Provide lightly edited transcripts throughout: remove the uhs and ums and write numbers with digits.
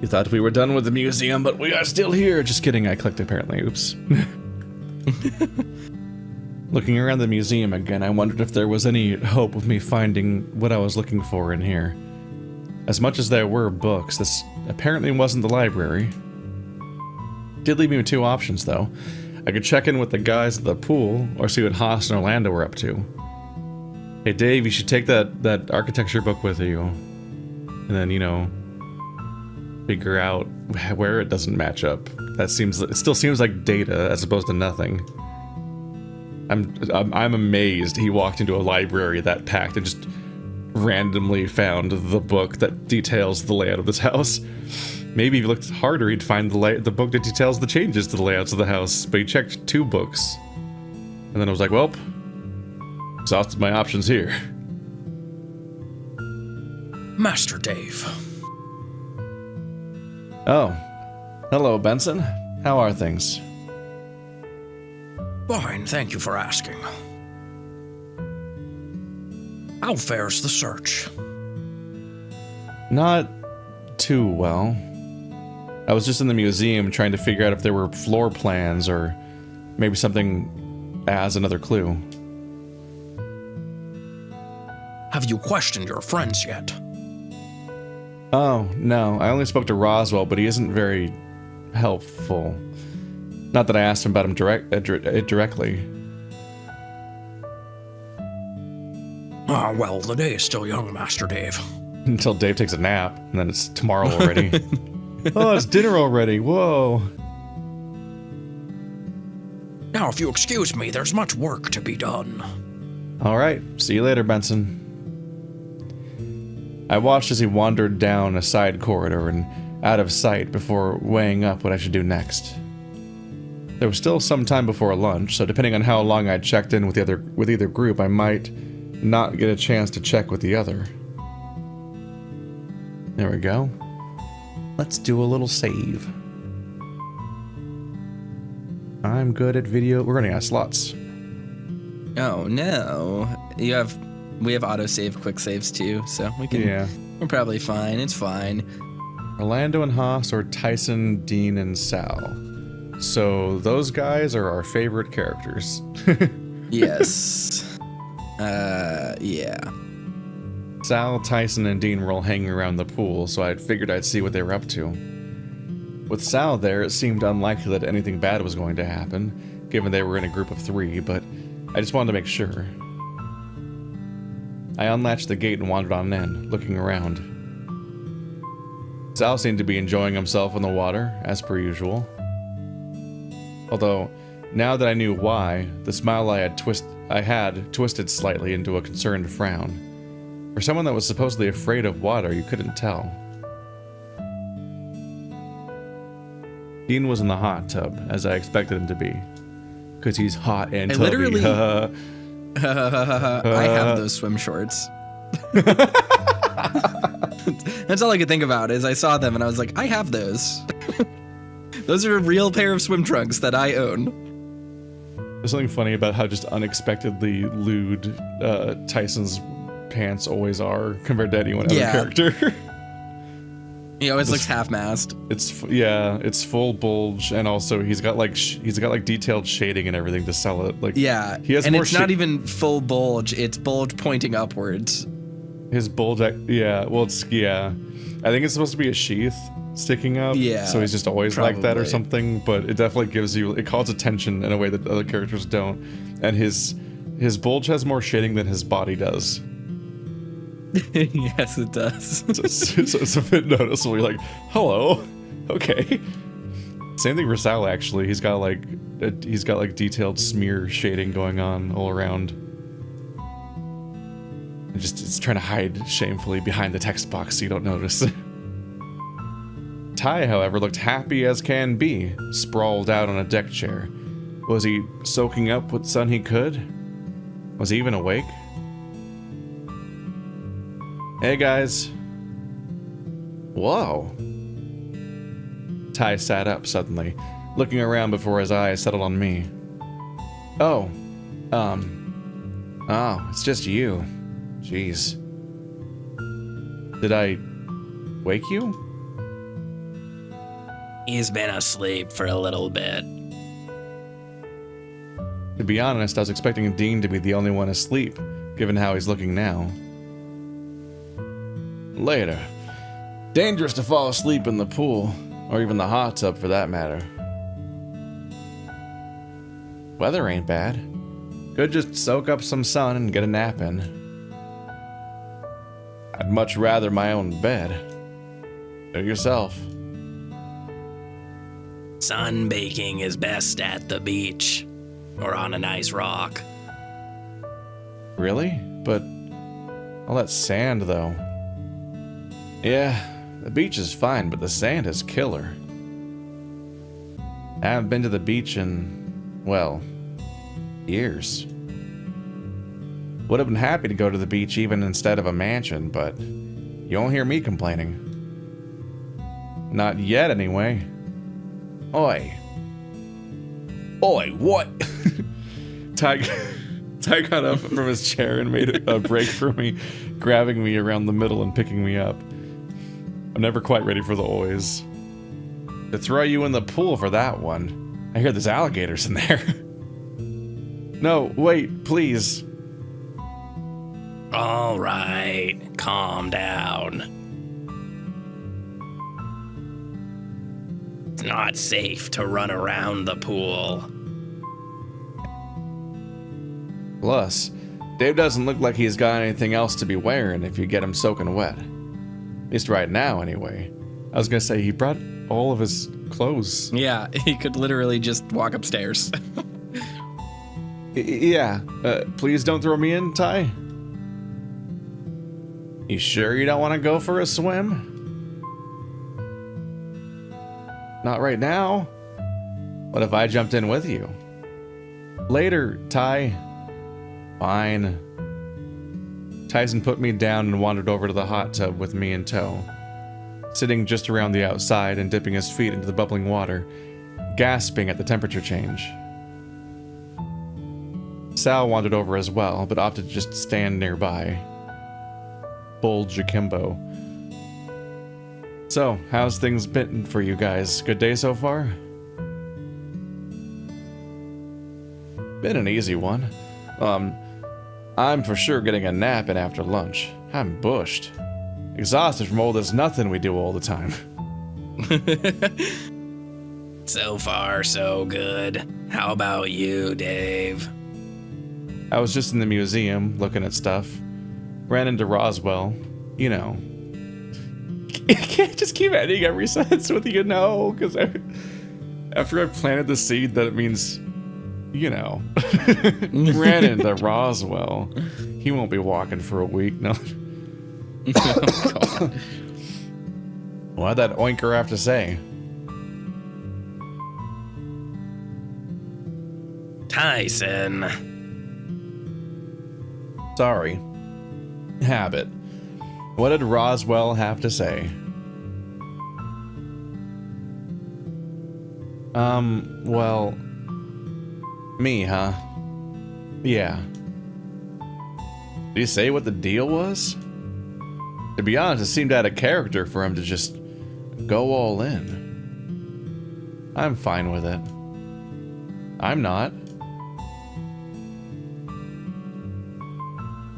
You thought we were done with the museum, but we are still here. Just kidding, I clicked apparently. Oops. Looking around the museum again, I wondered if there was any hope of me finding what I was looking for in here. As much as there were books, this apparently wasn't the library. Did leave me with two options, though. I could check in with the guys at the pool, or see what Haas and Orlando were up to. Hey Dave, you should take that architecture book with you. And then, you know, figure out where it doesn't match up. It still seems like data as opposed to nothing. I'm amazed he walked into a library that packed and just randomly found the book that details the layout of this house. Maybe if he looked harder, he'd find the book that details the changes to the layouts of the house, but he checked 2 books. And then I was like, well, exhausted my options here. Master Dave. Oh. Hello, Benson. How are things? Fine, thank you for asking. How fares the search? Not too well. I was just in the museum trying to figure out if there were floor plans or maybe something as another clue. Have you questioned your friends yet? Oh, no. I only spoke to Roswell, but he isn't very helpful. Not that I asked him about him directly. Ah, well, the day is still young, Master Dave. Until Dave takes a nap, and then it's tomorrow already. Oh, it's dinner already. Whoa. Now, if you excuse me, there's much work to be done. All right. See you later, Benson. I watched as he wandered down a side corridor and out of sight before weighing up what I should do next. There was still some time before lunch, so depending on how long I checked in with either group, I might not get a chance to check with the other. There we go. Let's do a little save. I'm good at video. We're running out of slots. Oh no. We have autosave quick saves too, so we're probably fine. It's fine. Orlando and Haas, or Tyson, Dean, and Sal. So those guys are our favorite characters. Yes. Yeah. Sal, Tyson, and Dean were all hanging around the pool, so I figured I'd see what they were up to. With Sal there, it seemed unlikely that anything bad was going to happen, given they were in a group of 3, but I just wanted to make sure. I unlatched the gate and wandered on in, looking around. Sal seemed to be enjoying himself in the water, as per usual. Although, now that I knew why, the smile I had twisted slightly into a concerned frown. For someone that was supposedly afraid of water, you couldn't tell. Dean was in the hot tub, as I expected him to be. Because he's hot and tubby. Literally... I have those swim shorts. That's all I could think about, is I saw them and I was like, I have those. Those are a real pair of swim trunks that I own. There's something funny about how just unexpectedly lewd Tyson's pants always are compared to any other character. He always looks half-mast. It's full bulge, and also he's got like detailed shading and everything to sell it. Like, yeah, he has and more it's not even full bulge; it's bulge pointing upwards. His bulge, I think it's supposed to be a sheath sticking up. Yeah, so he's just always like that or something. But it definitely it calls attention in a way that other characters don't. And his bulge has more shading than his body does. Yes, it does. so it's a bit noticeable. You're like, hello, okay. Same thing for Sal, actually. He's got like detailed smear shading going on all around. It's trying to hide shamefully behind the text box so you don't notice. Ty, however, looked happy as can be, sprawled out on a deck chair. Was he soaking up what sun he could? Was he even awake? Hey guys. Whoa. Ty sat up suddenly, looking around before his eyes settled on me. Oh, it's just you. Jeez. Did I wake you? He's been asleep for a little bit. To be honest, I was expecting Dean to be the only one asleep, given how he's looking now. Later. Dangerous to fall asleep in the pool, or even the hot tub for that matter. Weather ain't bad. Could just soak up some sun and get a nap in. I'd much rather my own bed. Do yourself. Sunbaking is best at the beach, or on a nice rock. Really? But all that sand, though. Yeah, the beach is fine, but the sand is killer. I haven't been to the beach in, well, years. Would have been happy to go to the beach even instead of a mansion, but you won't hear me complaining. Not yet, anyway. Oi. Oi, what? Ty got up from his chair and made a break for me, grabbing me around the middle and picking me up. I'm never quite ready for the oys. To throw you in the pool for that one. I hear there's alligators in there. No, wait, please. All right, calm down. It's not safe to run around the pool. Plus, Dave doesn't look like he's got anything else to be wearing if you get him soaking wet. At least right now, anyway. I was gonna say, he brought all of his clothes. Yeah, he could literally just walk upstairs. Yeah, please don't throw me in, Ty. You sure you don't want to go for a swim? Not right now. What if I jumped in with you? Later, Ty. Fine. Tyson put me down and wandered over to the hot tub with me in tow, sitting just around the outside and dipping his feet into the bubbling water, gasping at the temperature change. Sal wandered over as well, but opted to just stand nearby. Bulge akimbo. So, how's things been for you guys? Good day so far? Been an easy one. I'm for sure getting a nap in after lunch. I'm bushed. Exhausted from all this nothing we do all the time. So far, so good. How about you, Dave? I was just in the museum looking at stuff. Ran into Roswell. You know. I can't just keep ending every sentence with you know, because after I've planted the seed that it means, you know. Ran into Roswell. He won't be walking for a week, no. Oh, God. What'd that oinker have to say? Tyson. Sorry. Habit. What did Roswell have to say? Well... Me, huh? Yeah. Did he say what the deal was? To be honest, it seemed out of character for him to just go all in. I'm fine with it. I'm not.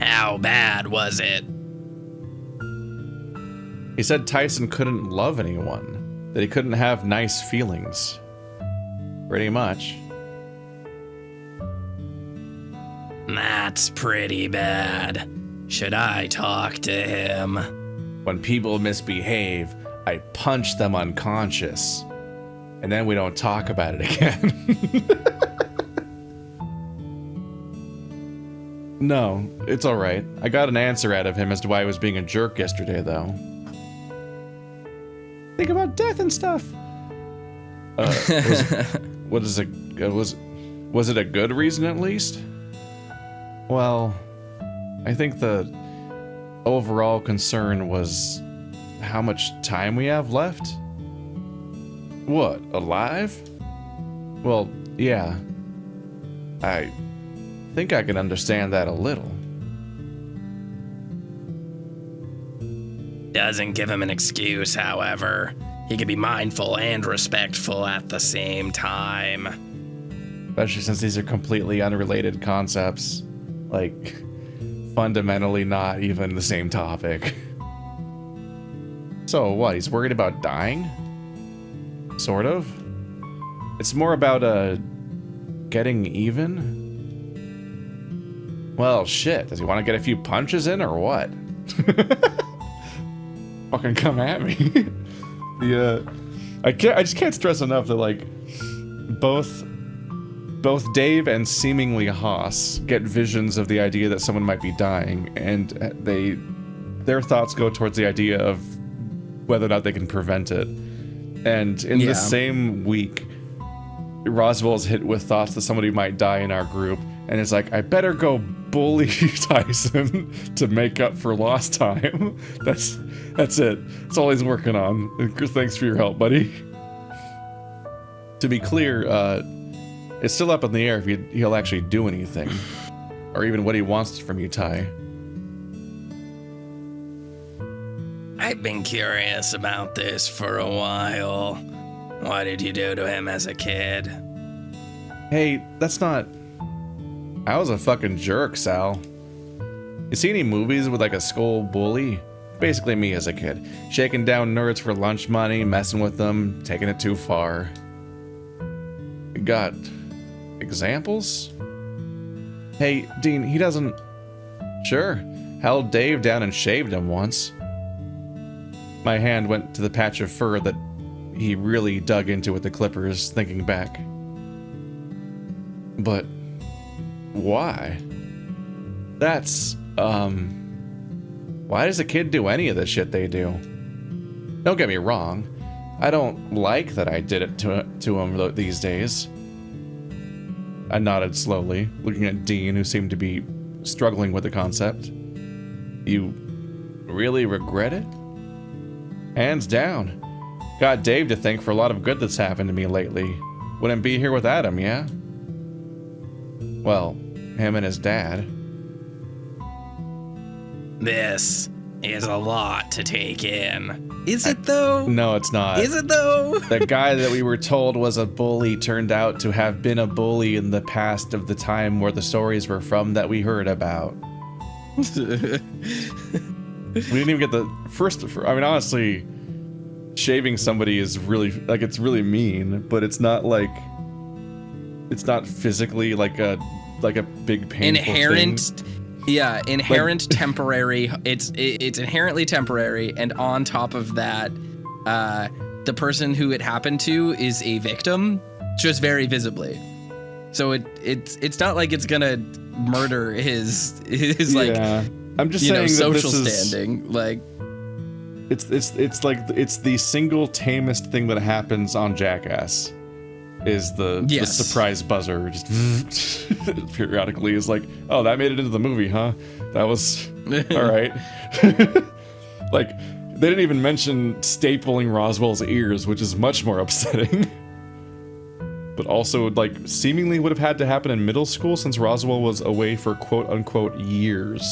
How bad was it? He said Tyson couldn't love anyone, that he couldn't have nice feelings. Pretty much. That's pretty bad. Should I talk to him? When people misbehave, I punch them unconscious. And then we don't talk about it again. No, it's alright. I got an answer out of him as to why he was being a jerk yesterday, though. Think about death and stuff. Was it a good reason at least? Well, I think the overall concern was how much time we have left. What, alive? Well, yeah. I think I can understand that a little. Doesn't give him an excuse, however. he can be mindful and respectful at the same time. Especially since these are completely unrelated concepts. Like, fundamentally not even the same topic. So what, he's worried about dying? Sort of? It's more about, getting even? Well, shit, does he want to get a few punches in, or what? Fucking come at me. I just can't stress enough that, like, both Dave and seemingly Haas get visions of the idea that someone might be dying, and their thoughts go towards the idea of whether or not they can prevent it. And in the same week, Roswell's hit with thoughts that somebody might die in our group, and it's like, I better go bully Tyson to make up for lost time. That's it. That's all he's working on. Thanks for your help, buddy. To be clear, it's still up in the air if he'll actually do anything, or even what he wants from you, Ty. I've been curious about this for a while. What did you do to him as a kid? Hey, that's not... I was a fucking jerk, Sal. You see any movies with like a school bully? Basically me as a kid. Shaking down nerds for lunch money, messing with them, taking it too far. Got examples? Hey, Dean, he doesn't... Sure, held Dave down and shaved him once. My hand went to the patch of fur that he really dug into with the clippers, thinking back. But why? That's, why does a kid do any of the shit they do? Don't get me wrong. I don't like that I did it to him these days. I nodded slowly, looking at Dean, who seemed to be struggling with the concept. You really regret it? Hands down. Got Dave to thank for a lot of good that's happened to me lately. Wouldn't be here without him, yeah? Well, him and his dad. This is a lot to take in. Is it though? No, it's not. Is it though? The guy that we were told was a bully turned out to have been a bully in the past of the time where the stories were from that we heard about. We didn't even get the first... I mean, honestly, shaving somebody is really... Like, it's really mean, but it's not like... It's not physically like a big painful thing. Yeah, inherent temporary. It's inherently temporary, and on top of that, the person who it happened to is a victim, just very visibly. So it's not like it's gonna murder his like... Yeah. I'm just saying social that this standing. Like, it's like it's the single tamest thing that happens on Jackass. Is the surprise buzzer just periodically is like, oh, that made it into the movie, huh? That was all right. Like, they didn't even mention stapling Roswell's ears, which is much more upsetting. But also, like, seemingly would have had to happen in middle school since Roswell was away for quote unquote years.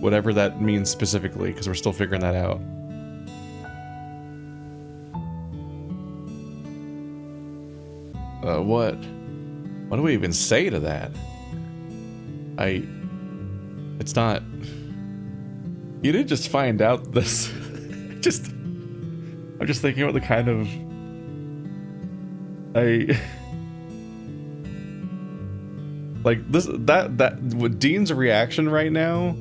Whatever that means specifically, because we're still figuring that out. What do we even say to that? It's not... You didn't just find out this... I'm just thinking about the kind of... Like, what Dean's reaction right now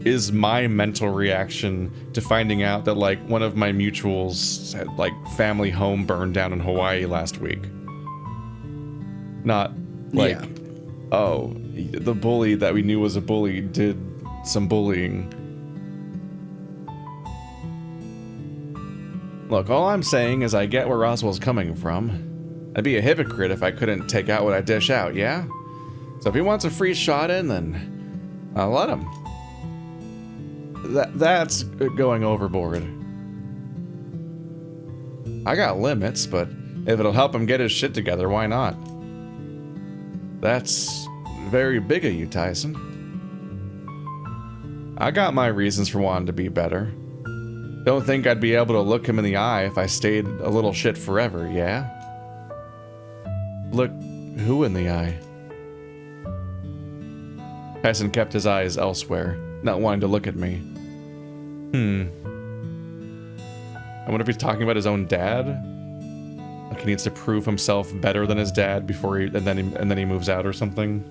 is my mental reaction to finding out that, like, one of my mutuals had, like, family home burned down in Hawaii last week. Not, like, oh, the bully that we knew was a bully did some bullying. Look, all I'm saying is I get where Roswell's coming from. I'd be a hypocrite if I couldn't take out what I dish out, yeah? So if he wants a free shot in, then I'll let him. That's going overboard. I got limits, but if it'll help him get his shit together, why not? That's very big of you, Tyson. I got my reasons for wanting to be better. Don't Don't think I'd be able to look him in the eye if I stayed a little shit forever, yeah? Look who in the eye? Tyson kept his eyes elsewhere, not wanting to look at me. I wonder if he's talking about his own dad? Like he needs to prove himself better than his dad before and then he moves out or something.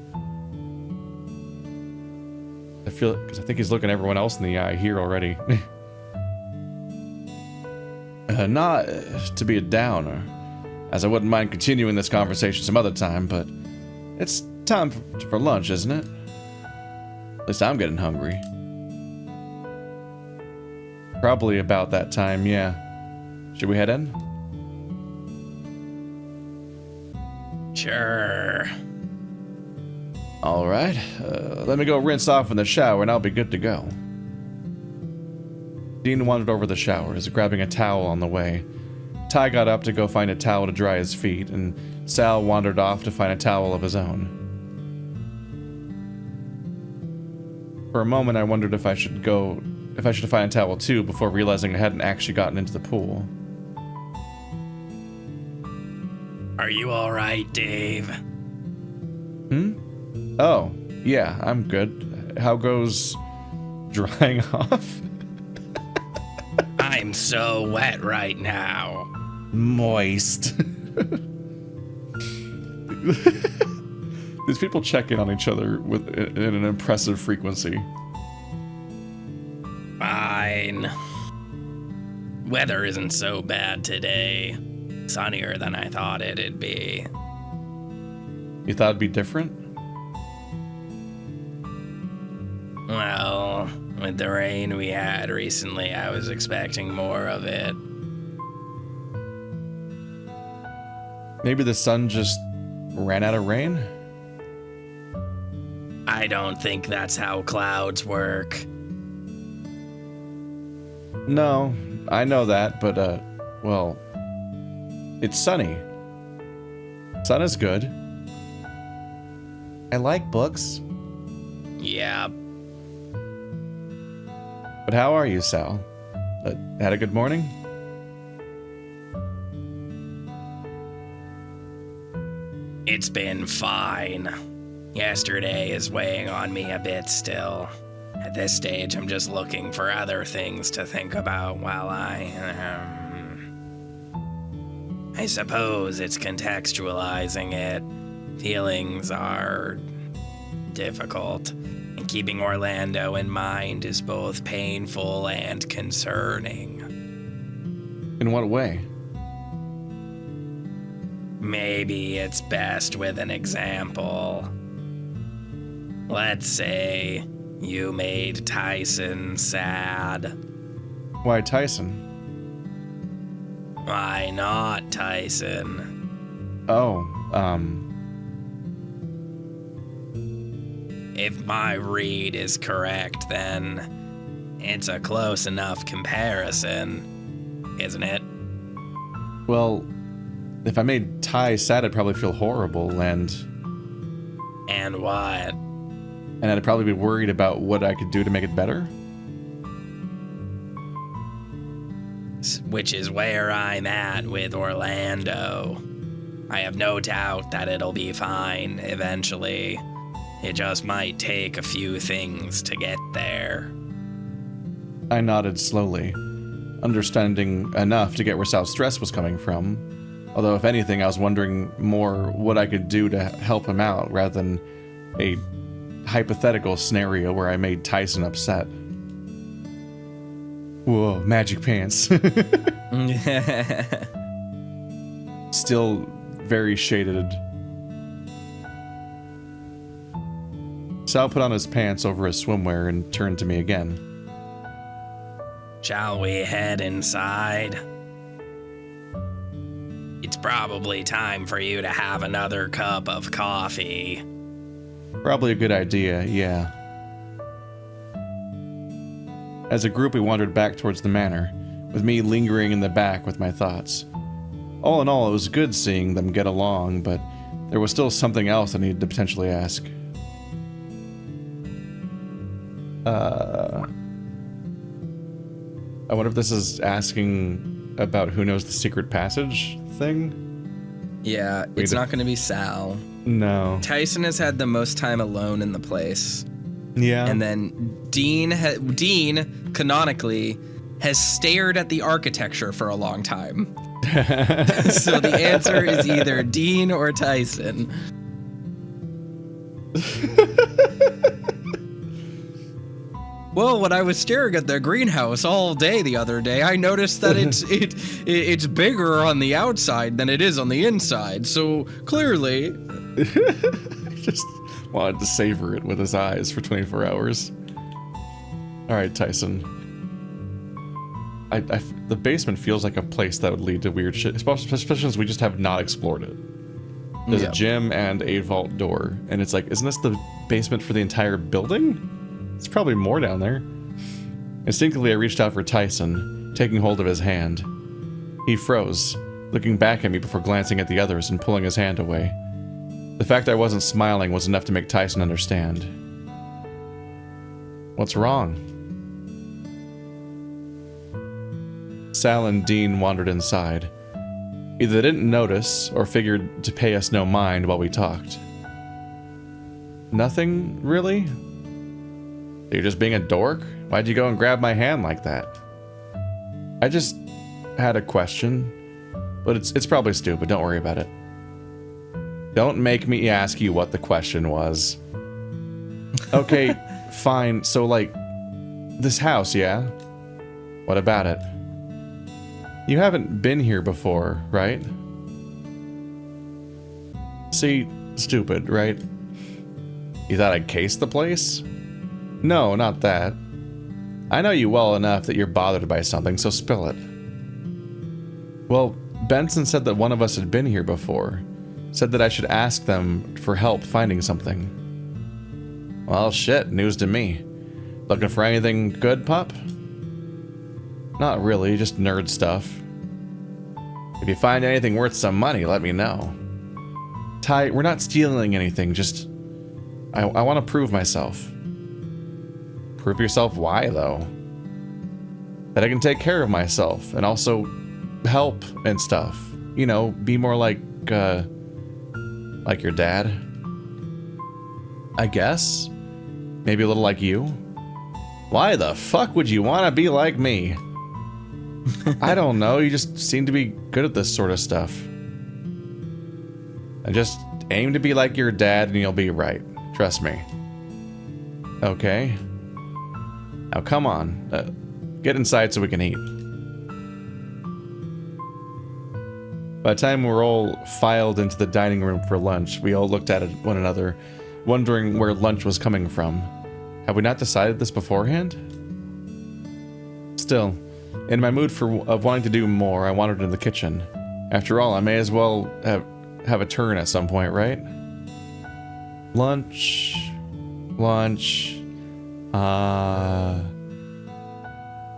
Because I think he's looking everyone else in the eye here already. Not to be a downer, as I wouldn't mind continuing this conversation some other time, but it's time for lunch, isn't it? At least I'm getting hungry. Probably about that time, yeah. Should we head in? Sure. Alright, let me go rinse off in the shower and I'll be good to go. Dean wandered over the showers, grabbing a towel on the way. Ty got up to go find a towel to dry his feet, and Sal wandered off to find a towel of his own. For a moment I wondered if I should find a towel too before realizing I hadn't actually gotten into the pool. Are you alright, Dave? Oh, yeah, I'm good. How goes drying off? I'm so wet right now. Moist. These people check in on each other in an impressive frequency. Fine. Weather isn't so bad today. Sunnier than I thought it'd be. You thought it'd be different? Well, with the rain we had recently, I was expecting more of it. Maybe the sun just ran out of rain? I don't think that's how clouds work. No, I know that, but, well, it's sunny. Sun is good. I like books. Yeah. But how are you, Sal? Had a good morning? It's been fine. Yesterday is weighing on me a bit still. At this stage, I'm just looking for other things to think about while I suppose it's contextualizing it. Feelings are difficult, and keeping Orlando in mind is both painful and concerning. In what way? Maybe it's best with an example. Let's say you made Tyson sad. Why Tyson? Why not Tyson? Oh, If my read is correct, then it's a close enough comparison, isn't it? well, if I made Ty sad, I'd probably feel horrible, and what? I'd probably be worried about what I could do to make it better. Which is where I'm at with Orlando. I have no doubt that it'll be fine eventually. It just might take a few things to get there. I nodded slowly, understanding enough to get where Sal's stress was coming from. Although, if anything, I was wondering more what I could do to help him out, rather than a hypothetical scenario where I made Tyson upset. Whoa, magic pants. Still very shaded. Sal put on his pants over his swimwear and turned to me again. Shall we head inside? It's probably time for you to have another cup of coffee. Probably a good idea, yeah. As a group, we wandered back towards the manor, with me lingering in the back with my thoughts. All in all, it was good seeing them get along, but there was still something else I needed to potentially ask. I wonder if this is asking about who knows the secret passage thing? Yeah, it's not going to be Sal. No. Tyson has had the most time alone in the place. Yeah. And then Dean, canonically, has stared at the architecture for a long time. So the answer is either Dean or Tyson. Well, when I was staring at the greenhouse all day the other day, I noticed that it's bigger on the outside than it is on the inside. So clearly, just wanted to savor it with his eyes for 24 hours. All right, Tyson. The basement feels like a place that would lead to weird shit, especially since we just have not explored it. There's a gym and a vault door, and it's like, isn't this the basement for the entire building? It's probably more down there. Instinctively, I reached out for Tyson, taking hold of his hand. He froze, looking back at me before glancing at the others and pulling his hand away. The fact I wasn't smiling was enough to make Tyson understand. What's wrong? Sal and Dean wandered inside. Either they didn't notice or figured to pay us no mind while we talked. Nothing, really? You're just being a dork? Why'd you go and grab my hand like that? I just had a question, but it's probably stupid. Don't worry about it. Don't make me ask you what the question was. Okay, fine. So, like, this house, yeah? What about it? You haven't been here before, right? See, stupid, right? You thought I'd case the place? No, not that. I know you well enough that you're bothered by something, so spill it. Well, Benson said that one of us had been here before. Said that I should ask them for help finding something. Well, shit, news to me. Looking for anything good, pup? Not really, just nerd stuff. If you find anything worth some money, let me know. Ty, we're not stealing anything, just... I want to prove myself. Prove yourself why, though? That I can take care of myself, and also help and stuff. You know, be more like your dad. I guess? Maybe a little like you? Why the fuck would you want to be like me? I don't know, you just seem to be good at this sort of stuff. I just aim to be like your dad and you'll be right. Trust me. Okay. Now come on, get inside so we can eat. By the time we're all filed into the dining room for lunch, we all looked at one another, wondering where lunch was coming from. Have we not decided this beforehand? Still, in my mood of wanting to do more, I wandered into the kitchen. After all, I may as well have a turn at some point, right? Lunch.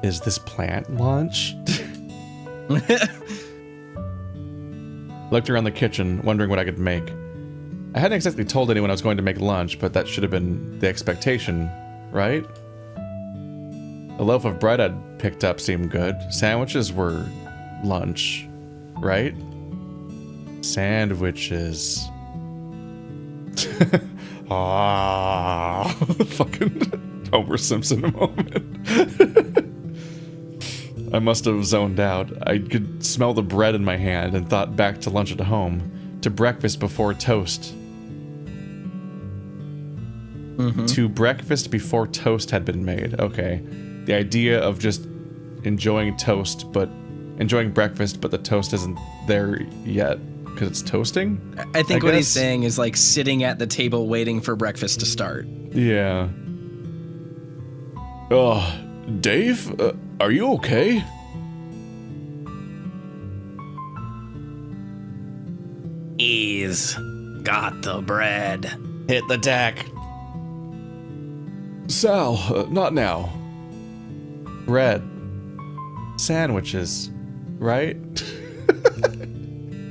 Is this plant lunch? Looked around the kitchen, wondering what I could make. I hadn't exactly told anyone I was going to make lunch, but that should have been the expectation, right? The loaf of bread I'd picked up seemed good. Sandwiches were lunch, right? Sandwiches. Fucking Homer Simpson moment. I must have zoned out. I could smell the bread in my hand and thought back to lunch at home, to breakfast before toast. Mm-hmm. To breakfast before toast had been made. Okay. The idea of just enjoying breakfast, but the toast isn't there yet because it's toasting? I think what he's saying is like sitting at the table waiting for breakfast to start. Yeah. Dave, are you okay? He's got the bread. Hit the deck. Sal, not now. Bread. Sandwiches, right?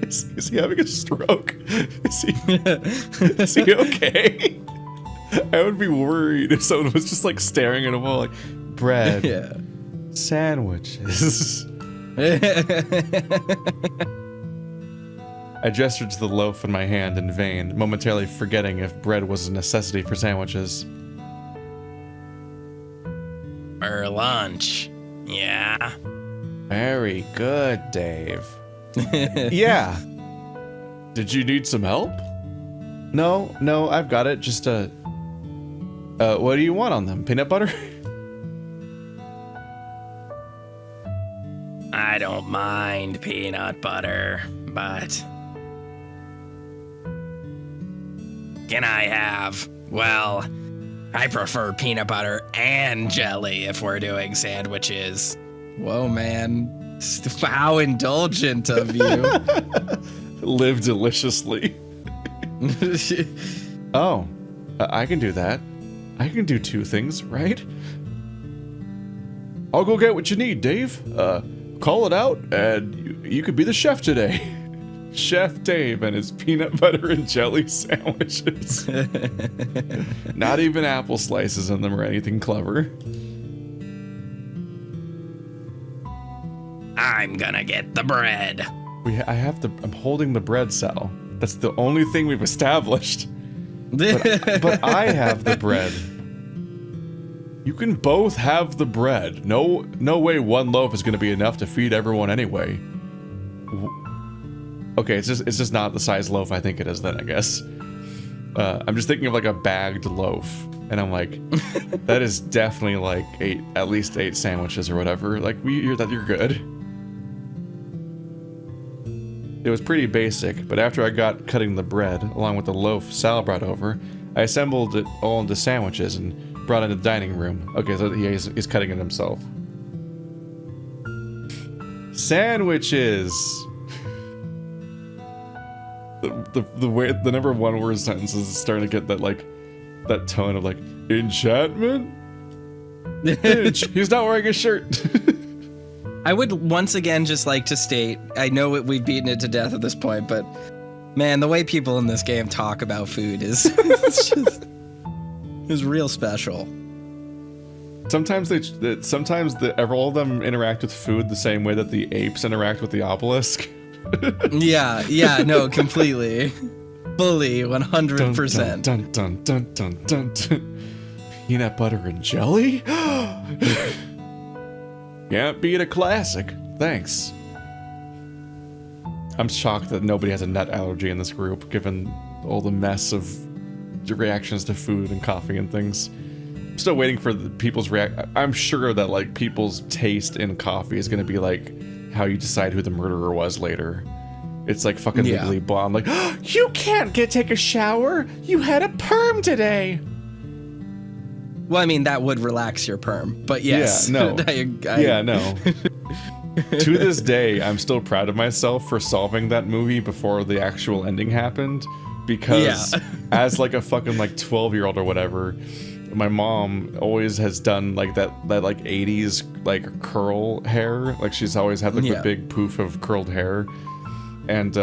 Is he having a stroke? Is he okay? I would be worried if someone was just like staring at a wall like, bread. Yeah. Sandwiches. I gestured to the loaf in my hand in vain, momentarily forgetting if bread was a necessity for sandwiches. For lunch. Yeah. Very good, Dave. Yeah. Did you need some help? No, I've got it. Just, what do you want on them? Peanut butter? I don't mind peanut butter, but... Can I have, well, I prefer peanut butter and jelly if we're doing sandwiches. Whoa, man. How indulgent of you. Live deliciously. Oh, I can do that. I can do 2 things, right? I'll go get what you need, Dave. Call it out, and you could be the chef today. Chef Dave and his peanut butter and jelly sandwiches. Not even apple slices in them or anything clever. I'm gonna get the bread. I'm holding the bread, Sal. That's the only thing we've established. But I have the bread. You can both have the bread. No way one loaf is gonna be enough to feed everyone anyway. Okay, it's just not the size loaf I think it is then, I guess. I'm just thinking of like a bagged loaf, and I'm like, that is definitely like at least 8 sandwiches or whatever. Like you're good. It was pretty basic, but after I got cutting the bread along with the loaf Sal brought over, I assembled it all into sandwiches and brought it into the dining room. Okay, so he's cutting it himself. Sandwiches. The number 1 word sentences is starting to get that tone of like enchantment. He's not wearing a shirt. I would once again just like to state, I know we've beaten it to death at this point, but man, the way people in this game talk about food is is real special. Sometimes all of them interact with food the same way that the apes interact with the obelisk. Yeah, no, completely. Fully, 100%. Dun, dun, dun, dun, dun, dun. Peanut butter and jelly? Can't beat a classic. Thanks. I'm shocked that nobody has a nut allergy in this group, given all the mess of reactions to food and coffee and things. I'm still waiting for the people's I'm sure that like people's taste in coffee is gonna be like how you decide who the murderer was later. It's like fucking Legally Blonde. Like, oh, you can't take a shower. You had a perm today. Well, I mean, that would relax your perm, but yes. Yeah, no. Yeah, no. To this day, I'm still proud of myself for solving that movie before the actual ending happened. Because as like a fucking like 12-year-old or whatever, my mom always has done like that like 80s like curl hair. Like she's always had like a big poof of curled hair. And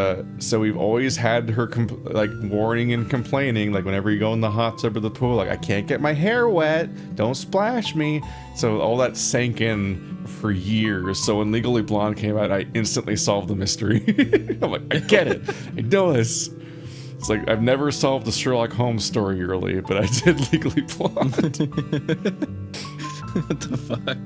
so we've always had her like warning and complaining, like whenever you go in the hot tub or the pool, like I can't get my hair wet, don't splash me. So all that sank in for years. So when Legally Blonde came out, I instantly solved the mystery. I'm like, I get it, I know this. It's like I've never solved a Sherlock Holmes story early, but I did Legally Blonde. What the fuck?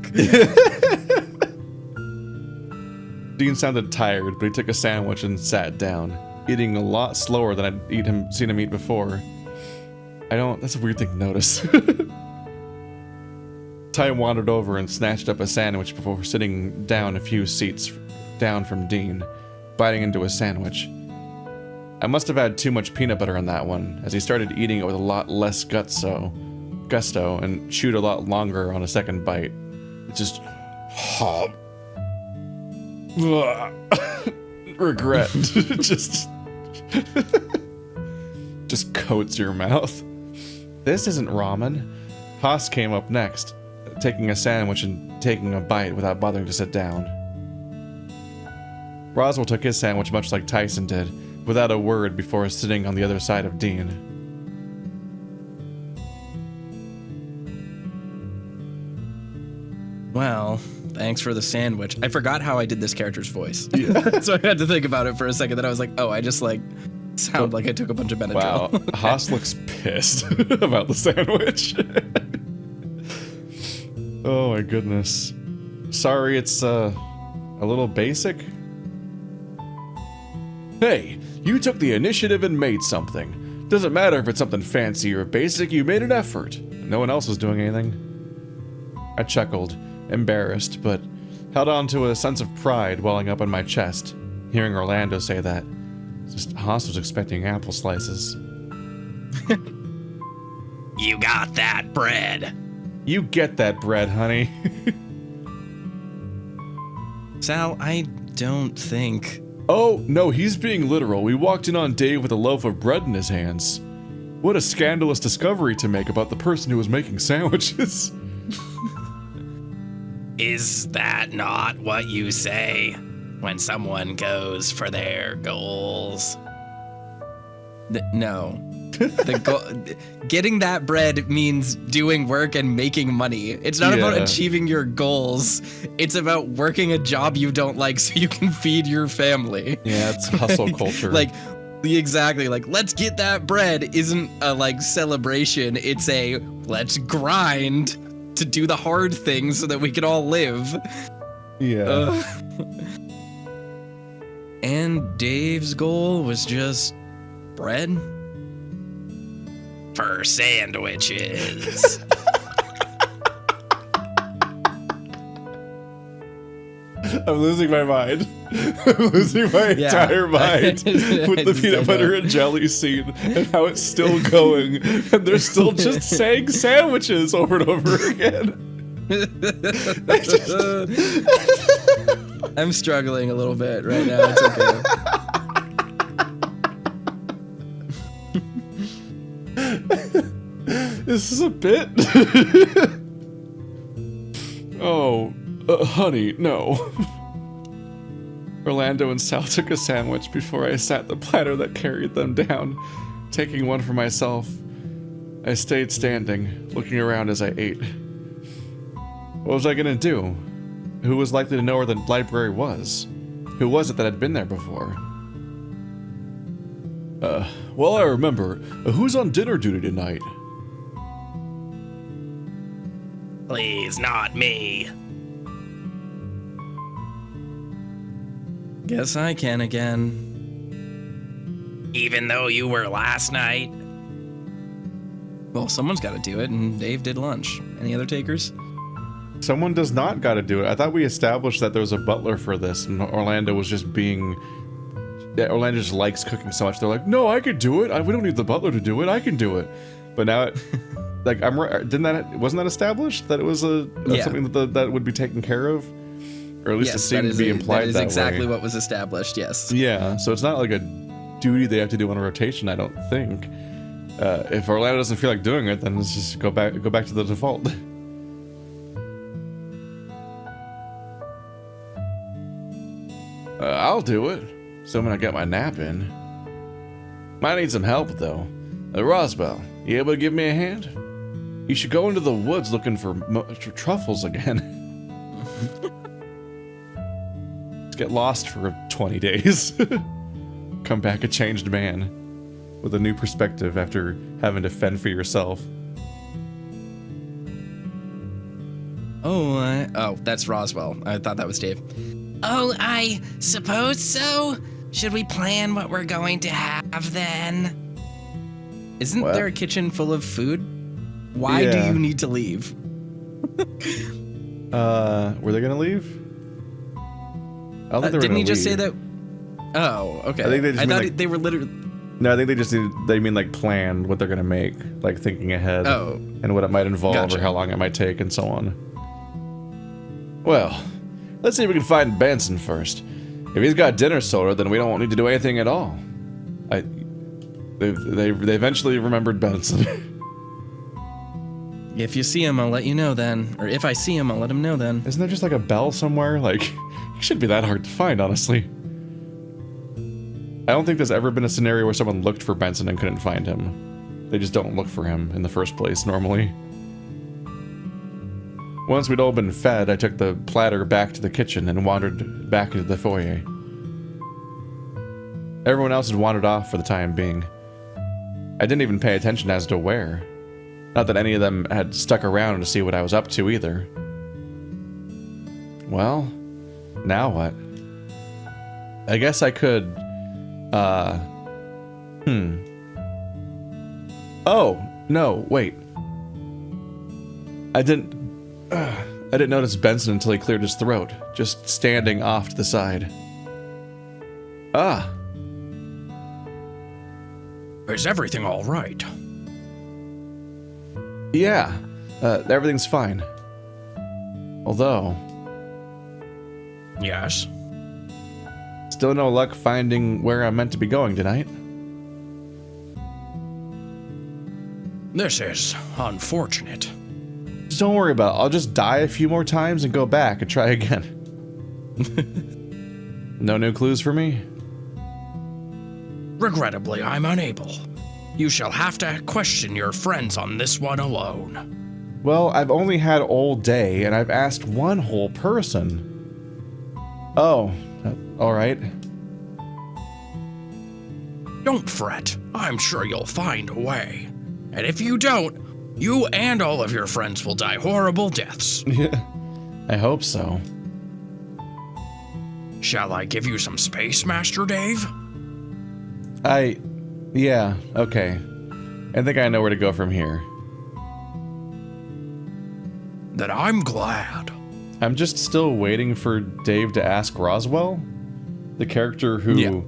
Dean sounded tired, but he took a sandwich and sat down, eating a lot slower than I'd seen him eat before. That's a weird thing to notice. Ty wandered over and snatched up a sandwich before sitting down a few seats down from Dean, biting into a sandwich. I must have had too much peanut butter on that one, as he started eating it with a lot less gusto, and chewed a lot longer on a second bite. It just... regret just coats your mouth. This isn't ramen. Haas came up next, taking a sandwich and taking a bite without bothering to sit down. Roswell took his sandwich much like Tyson did, without a word before sitting on the other side of Dean. Well, Thanks for the sandwich. I forgot how I did this character's voice. Yeah. So I had to think about it for a second. Then I was like, oh, I just like sound like I took a bunch of Benadryl. Wow. Haas looks pissed about the sandwich. Oh my goodness. Sorry, it's a little basic. Hey, you took the initiative and made something. Doesn't matter if it's something fancy or basic, you made an effort. No one else was doing anything. I chuckled, embarrassed, but held on to a sense of pride welling up in my chest, hearing Orlando say that. Just Haas was expecting apple slices. You got that bread. You get that bread, honey. Sal, I don't think... Oh, no, he's being literal. We walked in on Dave with a loaf of bread in his hands. What a scandalous discovery to make about the person who was making sandwiches. Is that not what you say when someone goes for their goals? No. Getting that bread means doing work and making money. It's not about achieving your goals. It's about working a job you don't like so you can feed your family. Yeah, it's hustle culture. Exactly. Like, let's get that bread isn't a like celebration. It's a let's grind to do the hard things so that we can all live. Yeah. And Dave's goal was just bread for sandwiches. I'm losing my mind. I'm losing my entire mind with the peanut butter and jelly scene and how it's still going, and they're still just saying sandwiches over and over again. I'm struggling a little bit right now. It's okay. This is a bit. Oh, honey, no. Orlando and Sal took a sandwich before I sat the platter that carried them down, taking one for myself. I stayed standing, looking around as I ate. What was I gonna do? Who was likely to know where the library was? Who was it that had been there before? Well, I remember. Who's on dinner duty tonight? Please, not me. Guess I can again. Even though you were last night? Well, someone's got to do it, and Dave did lunch. Any other takers? Someone does not got to do it. I thought we established that there was a butler for this, and Orlando was just being... Yeah, Orlando just likes cooking so much. They're like, no, I could do it. We don't need the butler to do it. I can do it. But now, wasn't that established that it was something that would be taken care of, or at least it seemed to be implied that way. That is exactly what was established. Yes. Yeah. So it's not like a duty they have to do on a rotation. I don't think. If Orlando doesn't feel like doing it, then let's just go back to the default. I'll do it. Assuming I get my nap in. Might need some help, though. Roswell, you able to give me a hand? You should go into the woods looking for truffles again. Let's get lost for 20 days. Come back a changed man. With a new perspective after having to fend for yourself. Oh, that's Roswell. I thought that was Dave. Oh, I suppose so. Should we plan what we're going to have then? Isn't there a kitchen full of food? Why do you need to leave? Were they gonna leave? I don't think they were didn't he just leave. say that? Oh, okay. I think they just thought they were literally... No, I think they mean like plan what they're gonna make, like thinking ahead. Oh. And what it might involve Gotcha. or how long it might take and so on. Well, let's see if we can find Benson first. If he's got dinner soda, then we don't need to do anything at all. They eventually remembered Benson. If you see him, I'll let you know then. Or if I see him, I'll let him know then. Isn't there just like a bell somewhere? Like, it shouldn't be that hard to find, honestly. I don't think there's ever been a scenario where someone looked for Benson and couldn't find him. They just don't look for him in the first place, normally. Once we'd all been fed, I took the platter back to the kitchen and wandered back into the foyer. Everyone else had wandered off for the time being. I didn't even pay attention as to where. Not that any of them had stuck around to see what I was up to either. Well, now what? I guess I could, Oh, no, wait. I didn't notice Benson until he cleared his throat, just standing off to the side. Ah. Is everything all right? Yeah, everything's fine. Although... Yes? Still no luck finding where I'm meant to be going tonight. This is unfortunate. Just don't worry about it. I'll just die a few more times and go back and try again. No new clues for me? Regrettably, I'm unable. You shall have to question your friends on this one alone. Well, I've only had all day, and I've asked one whole person. Oh, alright. Don't fret. I'm sure you'll find a way. And if you don't, you and all of your friends will die horrible deaths. Yeah, I hope so. Shall I give you some space, Master Dave? Yeah, okay. I think I know where to go from here. Then I'm glad. I'm just still waiting for Dave to ask Roswell, the character who,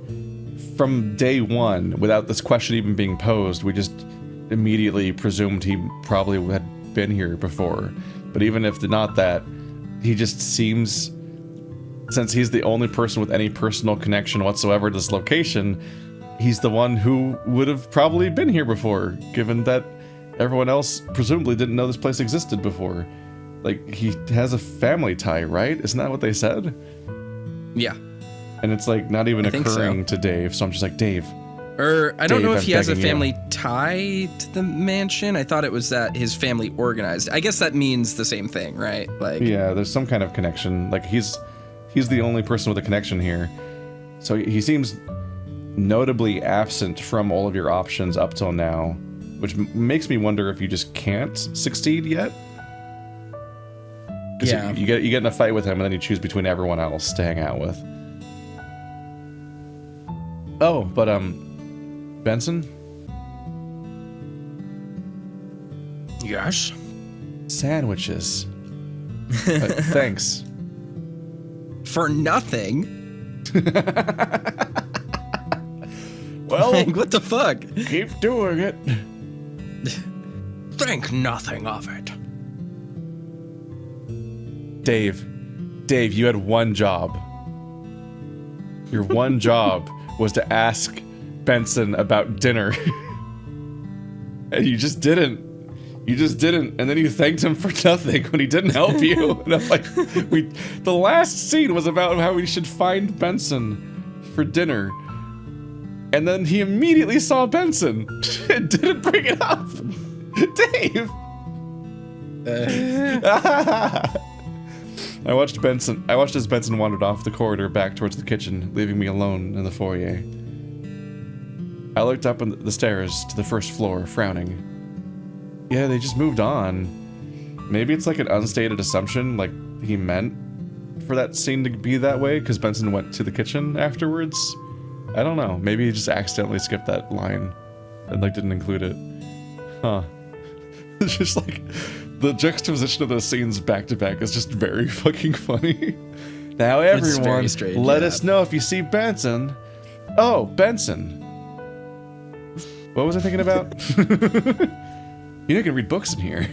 from day one, without this question even being posed, we just immediately presumed he probably had been here before. But even if not that, he just seems, since he's the only person with any personal connection whatsoever to this location, he's the one who would have probably been here before, given that everyone else presumably didn't know this place existed before. Like, he has a family tie, right? Isn't that what they said? Yeah. And it's like not even occurring so. to Dave, so I'm just like, Dave. Or I don't know if he has a begging you. family tie to the mansion. I thought it was that his family organized. I guess that means the same thing, right? Like, yeah, there's some kind of connection. Like, he's the only person with a connection here. So he seems notably absent from all of your options up till now, which makes me wonder if you just can't succeed yet. Yeah. You get in a fight with him, and then you choose between everyone else to hang out with. Oh, but Benson? Yes? Sandwiches. Thanks. for nothing. Well, Like, what the fuck? keep doing it. Think nothing of it. Dave, you had one job. Your one job was to ask Benson about dinner. And you just didn't. And then you thanked him for nothing when he didn't help you. And I'm like, the last scene was about how we should find Benson for dinner. And then he immediately saw Benson and didn't bring it up. Dave! I watched as Benson wandered off the corridor back towards the kitchen, leaving me alone in the foyer. I looked up on the stairs to the first floor, frowning. Yeah, they just moved on. Maybe it's like an unstated assumption, like he meant for that scene to be that way, because Benson went to the kitchen afterwards. I don't know. Maybe he just accidentally skipped that line and like didn't include it. Huh. It's just like the juxtaposition of those scenes back to back is just very fucking funny. Now everyone, strange, let us know if you see Benson. Oh, Benson. What was I thinking about? You can read books in here.